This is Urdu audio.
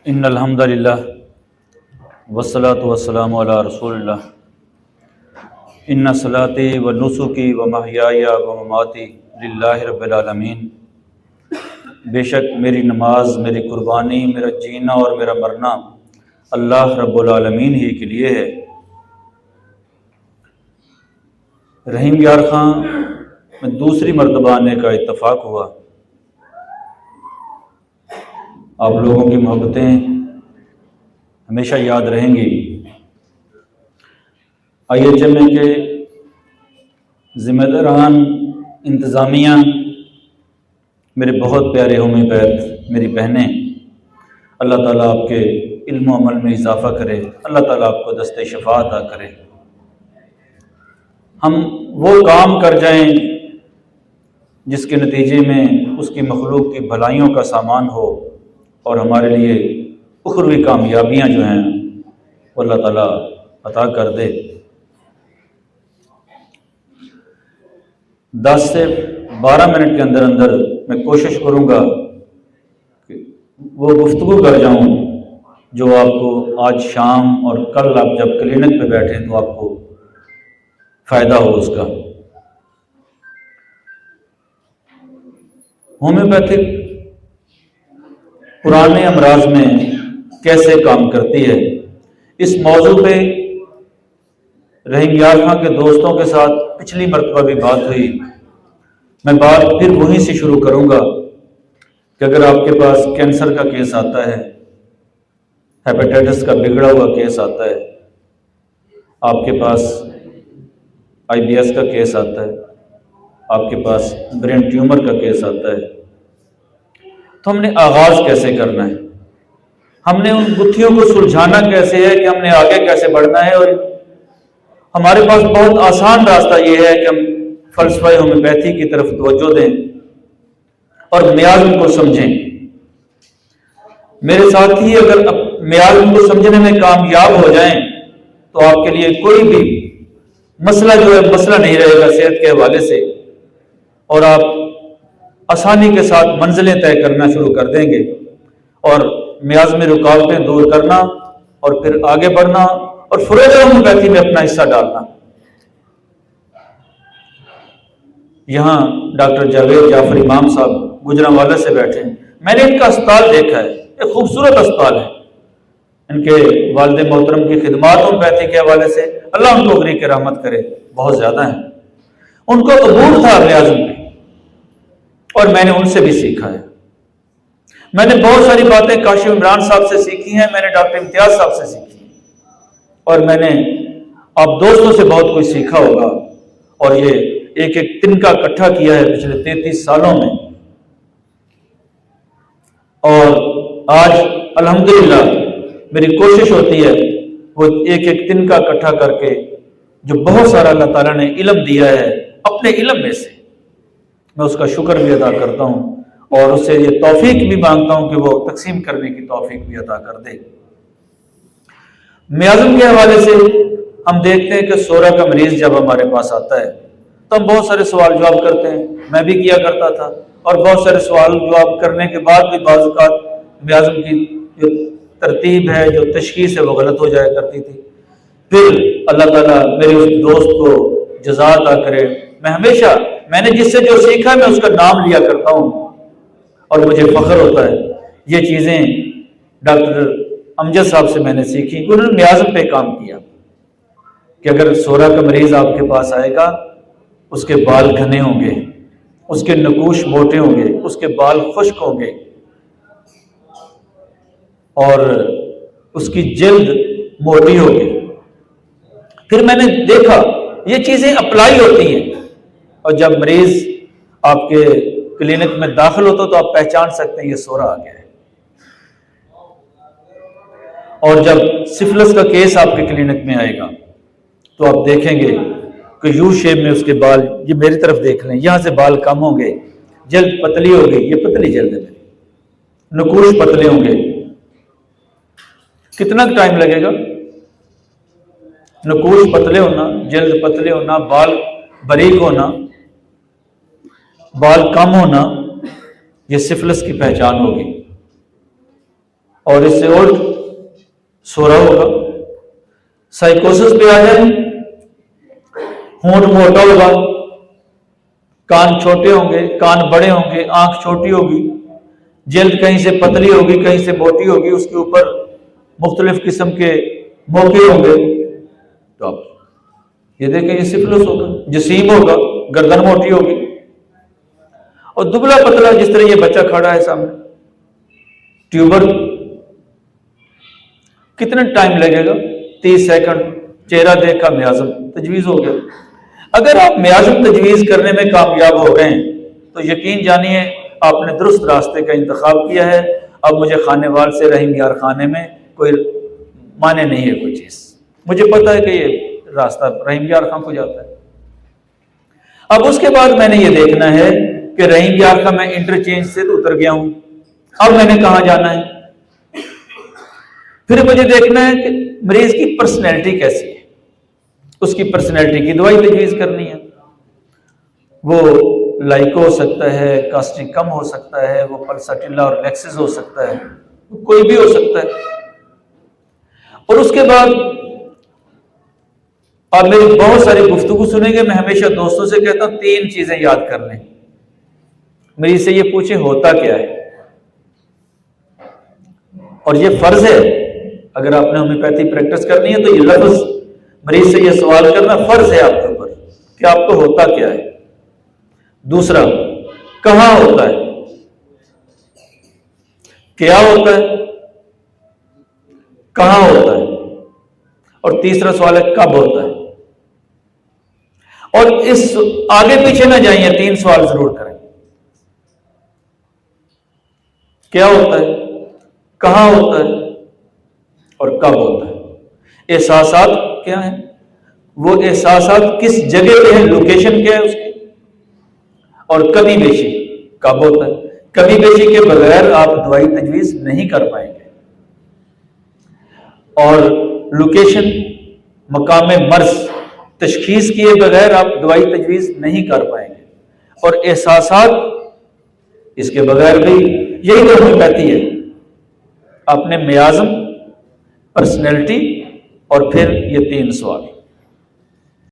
ان الحمد للہ والصلاة والسلام علی رسول اللہ ان صلاتی و نسکی و محیای و مماتی للہ رب العالمین۔ بے شک میری نماز، میری قربانی، میرا جینا اور میرا مرنا اللہ رب العالمین ہی کے لیے ہے۔ رحیم یار خان میں دوسری مرتبہ آنے کا اتفاق ہوا۔ آپ لوگوں کی محبتیں ہمیشہ یاد رہیں گی۔ IHMA کے ذمہ داران، انتظامیہ، میرے بہت پیارے ہومیوپیتھ میری بہنیں، اللہ تعالیٰ آپ کے علم و عمل میں اضافہ کرے، اللہ تعالیٰ آپ کو دست شفا عطا کرے، ہم وہ کام کر جائیں جس کے نتیجے میں اس کی مخلوق کی بھلائیوں کا سامان ہو اور ہمارے لیے اخروی کامیابیاں جو ہیں وہ اللہ تعالیٰ عطا کر دے۔ 10 سے 12 منٹ کے اندر اندر میں کوشش کروں گا کہ وہ گفتگو کر جاؤں جو آپ کو آج شام اور کل آپ جب کلینک پہ بیٹھیں تو آپ کو فائدہ ہو اس کا۔ ہومیوپیتھک پرانے امراض میں کیسے کام کرتی ہے، اس موضوع پہ رحیم یار خان کے دوستوں کے ساتھ پچھلی مرتبہ بھی بات ہوئی۔ میں بات پھر وہیں سے شروع کروں گا کہ اگر آپ کے پاس کینسر کا کیس آتا ہے، ہیپیٹائٹس کا بگڑا ہوا کیس آتا ہے، آپ کے پاس IBS کا کیس آتا ہے، آپ کے پاس برین ٹیومر کا کیس آتا ہے، تو ہم نے آغاز کیسے کرنا ہے، ہم نے ان گتھیوں کو سلجھانا کیسے ہے کہ ہم نے آگے کیسے بڑھنا ہے۔ اور ہمارے پاس بہت آسان راستہ یہ ہے کہ ہم فلسفہ ہومیوپیتھی کی طرف توجہ دیں اور میازم کو سمجھیں۔ میرے ساتھی اگر میازم کو سمجھنے میں کامیاب ہو جائیں تو آپ کے لیے کوئی بھی مسئلہ جو ہے مسئلہ نہیں رہے گا صحت کے حوالے سے، اور آپ آسانی کے ساتھ منزلیں طے کرنا شروع کر دیں گے اور میازم میں رکاوٹیں دور کرنا اور پھر آگے بڑھنا اور فروغ ہومیوپیتھی میں اپنا حصہ ڈالنا۔ یہاں ڈاکٹر جاوید جعفر امام صاحب گجرانوالہ سے بیٹھے ہیں، میں نے ان کا اسپتال دیکھا ہے، ایک خوبصورت اسپتال ہے۔ ان کے والد محترم کی خدمات ہومیوپیتھی کے حوالے سے اللہ ان کو غریق رحمت کرے بہت زیادہ ہیں۔ ان کو عبور تھا میازم میں اور میں نے ان سے بھی سیکھا ہے۔ میں نے بہت ساری باتیں کاشف عمران صاحب سے سیکھی ہیں، میں نے ڈاکٹر امتیاز صاحب سے سیکھی ہیں، اور میں نے آپ دوستوں سے بہت کچھ سیکھا ہوگا، اور یہ ایک ایک تنکا اکٹھا کیا ہے پچھلے 33 سالوں میں۔ اور آج الحمدللہ میری کوشش ہوتی ہے وہ ایک ایک تنکا اکٹھا کر کے جو بہت سارا اللہ تعالیٰ نے علم دیا ہے اپنے علم میں سے، میں اس کا شکر بھی ادا کرتا ہوں اور اس سے یہ توفیق بھی مانگتا ہوں کہ وہ تقسیم کرنے کی توفیق بھی عطا کر دے۔ میازم کے حوالے سے ہم دیکھتے ہیں کہ سورا کا مریض جب ہمارے پاس آتا ہے تو ہم بہت سارے سوال جواب کرتے ہیں، میں بھی کیا کرتا تھا، اور بہت سارے سوال جواب کرنے کے بعد بھی بعض اوقات میازم کی جو ترتیب ہے، جو تشخیص ہے، وہ غلط ہو جایا کرتی تھی۔ پھر اللہ تعالیٰ میرے اس دوست کو جزا عطا کرے، میں نے جس سے جو سیکھا میں اس کا نام لیا کرتا ہوں اور مجھے فخر ہوتا ہے۔ یہ چیزیں ڈاکٹر امجد صاحب سے میں نے سیکھی کہ انہوں نے میازم پہ کام کیا کہ اگر سورا کا مریض آپ کے پاس آئے گا، اس کے بال گھنے ہوں گے، اس کے نکوش موٹے ہوں گے، اس کے بال خشک ہوں گے، اور اس کی جلد موٹی ہوگی۔ پھر میں نے دیکھا یہ چیزیں اپلائی ہوتی ہیں، اور جب مریض آپ کے کلینک میں داخل ہوتا تو آپ پہچان سکتے ہیں یہ سورا آ گیا ہے۔ اور جب سفلس کا کیس آپ کے کلینک میں آئے گا تو آپ دیکھیں گے کہ یو شیپ میں اس کے بال، یہ میری طرف دیکھ لیں، یہاں سے بال کم ہوں گے، جلد پتلی ہوگی، یہ پتلی جلد ہے، نکوش پتلے ہوں گے۔ کتنا ٹائم لگے گا؟ نکوش پتلے ہونا، جلد پتلے ہونا، بال باریک ہونا، بال کم ہونا، یہ سفلس کی پہچان ہوگی۔ اور اس سے الٹ سو رہا ہوگا. سائیکوسس پہ آ جائیں، ہونٹ موٹا ہوگا، کان چھوٹے ہوں گے، کان بڑے ہوں گے، آنکھ چھوٹی ہوگی، جلد کہیں سے پتلی ہوگی، کہیں سے موٹی ہوگی، اس کے اوپر مختلف قسم کے موقع ہوں گے. تو آپ یہ دیکھیں یہ سفلس ہوگا. جسیم ہوگا، گردن موٹی ہوگی. اور دبلا پتلا جس طرح یہ بچہ کھڑا ہے سامنے، ٹیوبر. کتنا ٹائم لگے گا؟ 30 سیکنڈ. چہرہ دیکھا، میازم تجویز ہو گیا. اگر آپ میازم تجویز کرنے میں کامیاب ہو گئے تو یقین جانیے آپ نے درست راستے کا انتخاب کیا ہے. اب مجھے خانے وال سے رحیم یار خانے میں کوئی مانے نہیں ہے کوئی چیز. مجھے پتا ہے کہ یہ راستہ رحیم یار خان کو جاتا ہے. اب اس کے بعد میں نے یہ دیکھنا ہے کہ رحیم یار خان میں انٹرچینج سے تو اتر گیا ہوں، اب میں نے کہاں جانا ہے. پھر مجھے دیکھنا ہے کہ مریض کی پرسنالٹی کیسی ہے، اس کی پرسنالٹی کی دوائی تجویز کرنی ہے. وہ لائکو ہو سکتا ہے، کاسٹک کم ہو سکتا ہے، وہ پلساٹیلا اور لیکسس ہو سکتا ہے، کوئی بھی ہو سکتا ہے. اور اس کے بعد آپ میری بہت ساری گفتگو سنیں گے. میں ہمیشہ دوستوں سے کہتا ہوں 3 چیزیں یاد کر لیں. مریض سے یہ پوچھیں ہوتا کیا ہے، اور یہ فرض ہے. اگر آپ نے ہومیوپیتھی پریکٹس کرنی ہے تو یہ لفظ مریض سے یہ سوال کرنا فرض ہے آپ کے اوپر کہ آپ کو ہوتا کیا ہے. دوسرا، کہاں ہوتا ہے، کیا ہوتا ہے، کہاں ہوتا ہے. اور تیسرا سوال ہے کب ہوتا ہے. اور اس آگے پیچھے نہ جائیں، 3 سوال ضرور کریں. کیا ہوتا ہے، کہاں ہوتا ہے اور کب ہوتا ہے. احساسات کیا ہیں، وہ احساسات کس جگہ پہ ہیں، لوکیشن کیا ہے اس کی. اور کمی بیشی کب ہوتا ہے. کمی بیشی کے بغیر آپ دوائی تجویز نہیں کر پائیں گے. اور لوکیشن، مقام مرض تشخیص کیے بغیر آپ دوائی تجویز نہیں کر پائیں گے. اور احساسات اس کے بغیر بھی. یہی تو ہومیوپیتھی ہے. اپنے میازم، پرسنالٹی اور پھر یہ 3 سوال.